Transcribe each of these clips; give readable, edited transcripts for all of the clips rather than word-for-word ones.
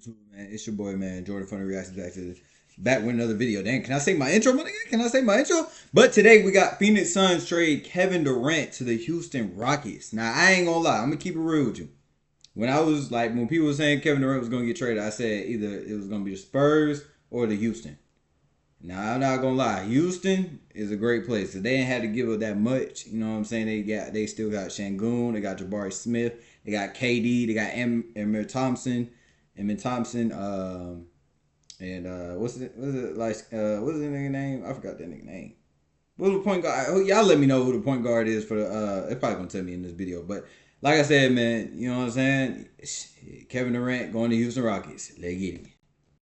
YouTube, man. It's your boy, man, Jordan Funny Reactions back with another video. Dang, can I say my intro, my nigga? Can I say my intro? But today we got Phoenix Suns trade Kevin Durant to the Houston Rockets. Now I ain't gonna lie, I'm gonna keep it real with you. When people were saying Kevin Durant was gonna get traded, I said either it was gonna be the Spurs or the Houston. Now I'm not gonna lie, Houston is a great place. So they ain't had to give up that much. You know what I'm saying? They still got Shangoon, they got Jabari Smith, they got KD, they got Emir Thompson, what's the nigga name? I forgot that nigga name. What's the point guard? Y'all let me know who the point guard is for the it's probably gonna tell me in this video. But like I said, man, you know what I'm saying? Kevin Durant going to Houston Rockets. Let's get it.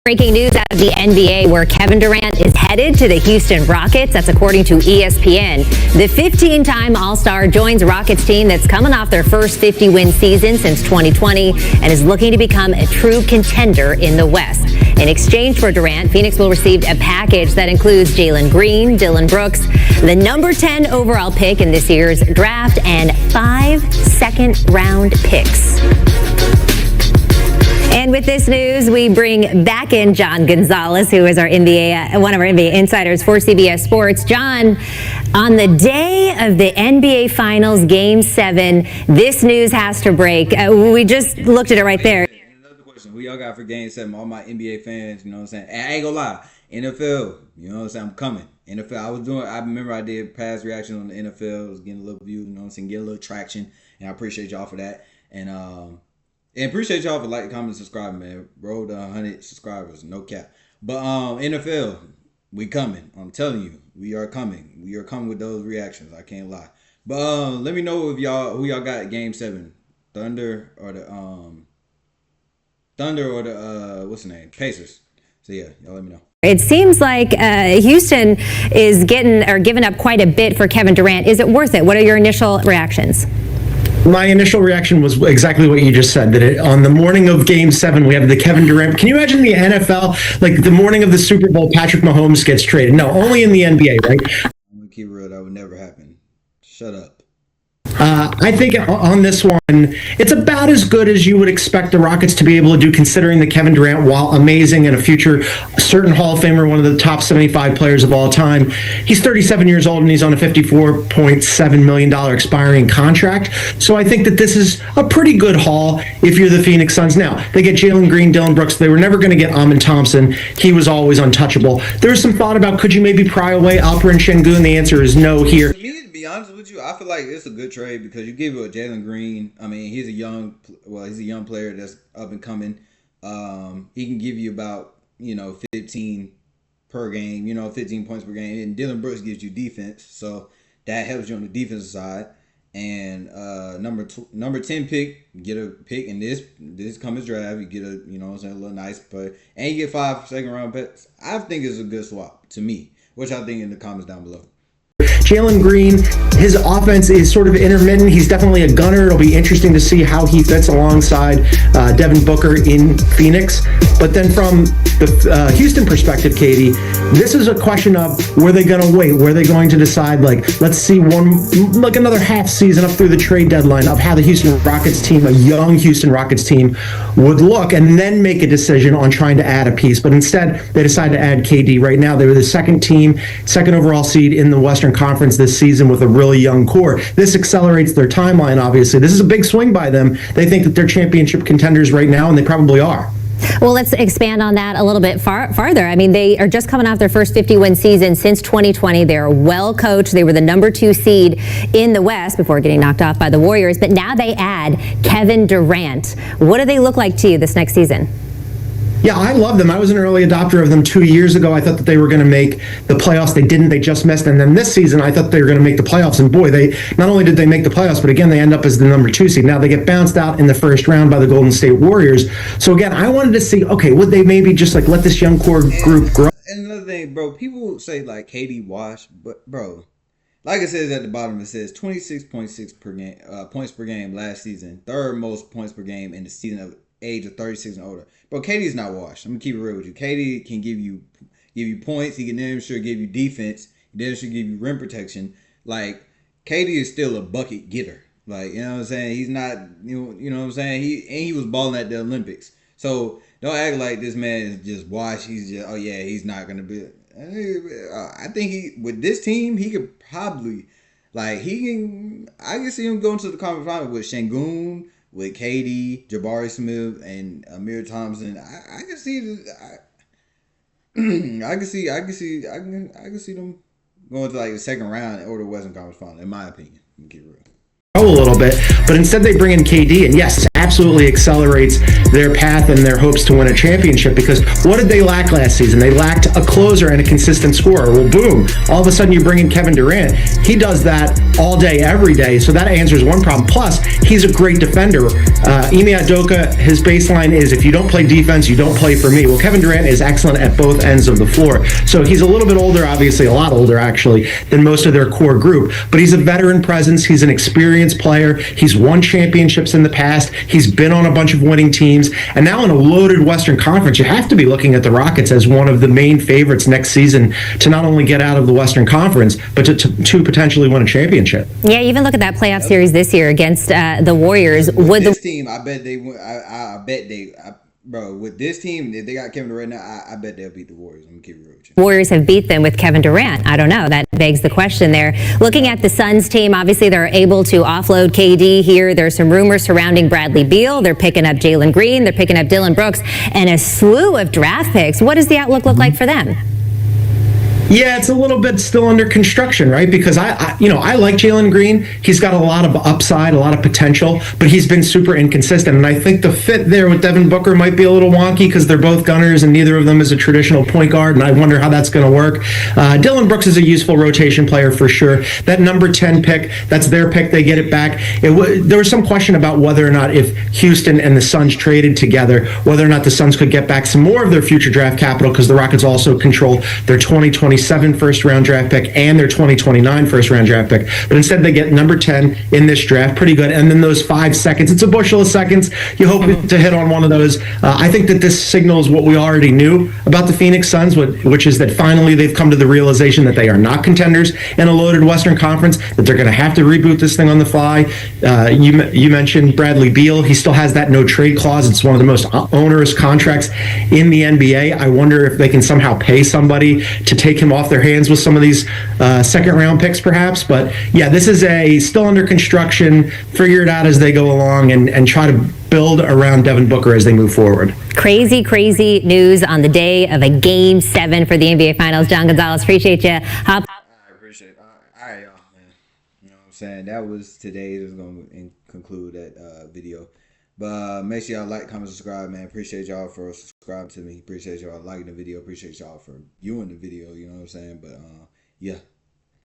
Breaking news out of the NBA where Kevin Durant is headed to the Houston Rockets. That's according to ESPN. The 15-time All-Star joins Rockets team that's coming off their first 50-win season since 2020 and is looking to become a true contender in the West. In exchange for Durant, Phoenix will receive a package that includes Jalen Green, Dillon Brooks, the number 10 overall pick in this year's draft, and 5 second-round picks. And with this news, we bring back in John Gonzalez, who is one of our NBA insiders for CBS Sports. John, on the day of the NBA Finals, Game 7, this news has to break. We just looked at it right there. Another question. Who y'all got for Game 7? All my NBA fans, you know what I'm saying? And I ain't gonna lie. NFL, you know what I'm saying? I'm coming. NFL, I remember I did past reactions on the NFL. I was getting a little view, you know what I'm saying? Getting a little traction. And I appreciate y'all for that. And appreciate y'all for liking, commenting, subscribing, man. Road to 100 subscribers, no cap. But NFL, we coming. I'm telling you, we are coming. We are coming with those reactions. I can't lie. But let me know if who y'all got at Game 7, Thunder or the what's the name, Pacers. So yeah, y'all let me know. It seems like Houston is giving up quite a bit for Kevin Durant. Is it worth it? What are your initial reactions? My initial reaction was exactly what you just said, that on the morning of Game 7, we have the Kevin Durant. Can you imagine the NFL, like the morning of the Super Bowl, Patrick Mahomes gets traded? No, only in the NBA, right? I'm going to keep it real. That would never happen. Shut up. I think on this one, it's about as good as you would expect the Rockets to be able to do, considering that Kevin Durant, while amazing and a future certain Hall of Famer, one of the top 75 players of all time, he's 37 years old and he's on a $54.7 million expiring contract. So I think that this is a pretty good haul if you're the Phoenix Suns. Now, they get Jalen Green, Dillon Brooks. They were never going to get Amin Thompson. He was always untouchable. There was some thought about, could you maybe pry away Alperen Şengün? The answer is no here. To be honest with you, I feel like it's a good trade because you give it a Jalen Green. I mean, he's a young player that's up and coming. He can give you about 15 per game, 15 points per game. And Dillon Brooks gives you defense, so that helps you on the defensive side. And number 10 pick, get a pick in this comes draft. You get a a little nice player, and you get 5 second round picks. I think it's a good swap to me. What y'all think in the comments down below? Jalen Green, his offense is sort of intermittent. He's definitely a gunner. It'll be interesting to see how he fits alongside Devin Booker in Phoenix. But then from the Houston perspective, Katie, this is a question of, were they going to wait? Were they going to decide, let's see another half season up through the trade deadline of how the Houston Rockets team, a young Houston Rockets team, would look, and then make a decision on trying to add a piece. But instead, they decided to add KD. Right now, they were the second overall seed in the Western Conference this season with a really young core. This accelerates their timeline, obviously. This is a big swing by them. They think that they're championship contenders right now, and they probably are. Well, let's expand on that a little bit farther. I mean, they are just coming off their first 50-win season since 2020. They're well coached. They were the number 2 seed in the West before getting knocked off by the Warriors. But now they add Kevin Durant. What do they look like to you this next season? Yeah, I love them. I was an early adopter of them 2 years ago. I thought that they were going to make the playoffs. They didn't. They just missed. And then this season, I thought they were going to make the playoffs. And boy, they not only did they make the playoffs, but again, they end up as the number 2 seed. Now they get bounced out in the first round by the Golden State Warriors. So again, I wanted to see, okay, would they maybe just let this young core group grow? And another thing, bro, people say KD wash, but bro, like it says at the bottom, it says 26.6 per game, points per game last season, third most points per game in the season of age of 36 and older. But KD's not washed. I'm gonna keep it real with you. KD can give you points. He can damn sure give you defense. He damn sure give you rim protection. Like, KD is still a bucket getter. Like, you know what I'm saying? He's not, you know what I'm saying? He was balling at the Olympics. So Don't act like this man is just washed. He's just, oh yeah, he's not gonna be. I think with this team, he could probably, like, I can see him going to the conference final with Şengün, with KD, Jabari Smith, and Amir Thompson. I can see this. I can see them going to like the second round or the Western Conference Final. In my opinion, get real. A little bit, but instead they bring in KD, and yes, absolutely accelerates their path and their hopes to win a championship, because what did they lack last season? They lacked a closer and a consistent scorer. Well, boom, all of a sudden you bring in Kevin Durant. He does that all day, every day, so that answers one problem. Plus, he's a great defender. Ime Udoka, his baseline is, if you don't play defense, you don't play for me. Well, Kevin Durant is excellent at both ends of the floor. So he's a little bit older, obviously a lot older actually, than most of their core group, but he's a veteran presence. He's an experienced player. He's won championships in the past. He's been on a bunch of winning teams. And now in a loaded Western Conference, you have to be looking at the Rockets as one of the main favorites next season to not only get out of the Western Conference, but to potentially win a championship. Yeah, even look at that playoff series this year against the Warriors. With this team, I bet they win. Bro, with this team, if they got Kevin Durant now, I bet they'll beat the Warriors. I'm gonna keep it real with you. Warriors have beat them with Kevin Durant. I don't know. That begs the question there. Looking at the Suns team, obviously they're able to offload KD here. There's some rumors surrounding Bradley Beal. They're picking up Jalen Green. They're picking up Dillon Brooks and a slew of draft picks. What does the outlook look like for them? Yeah, it's a little bit still under construction, right? Because I like Jalen Green. He's got a lot of upside, a lot of potential, but he's been super inconsistent. And I think the fit there with Devin Booker might be a little wonky because they're both gunners and neither of them is a traditional point guard. And I wonder how that's going to work. Dillon Brooks is a useful rotation player for sure. That number 10 pick, that's their pick. They get it back. There was some question about whether or not if Houston and the Suns traded together, whether or not the Suns could get back some more of their future draft capital, because the Rockets also control their 2027 first-round draft pick and their 2029 first-round draft pick. But instead, they get number 10 in this draft. Pretty good. And then those 5 seconds, it's a bushel of seconds. You hope to hit on one of those. I think that this signals what we already knew about the Phoenix Suns, which is that finally they've come to the realization that they are not contenders in a loaded Western Conference, that they're going to have to reboot this thing on the fly. You mentioned Bradley Beal. He still has that no-trade clause. It's one of the most onerous contracts in the NBA. I wonder if they can somehow pay somebody to take him off their hands with some of these second round picks perhaps. But yeah, this is still under construction. Figure it out as they go along and try to build around Devin Booker as they move forward. Crazy news on the day of a Game 7 for the NBA Finals. John Gonzalez, appreciate you. I appreciate it. All right, y'all, man. You know what I'm saying? That was today. This is going to conclude that video. But make sure y'all like, comment, subscribe, man. Appreciate y'all for subscribing to me. Appreciate y'all liking the video. Appreciate y'all for viewing the video. You know what I'm saying? But yeah.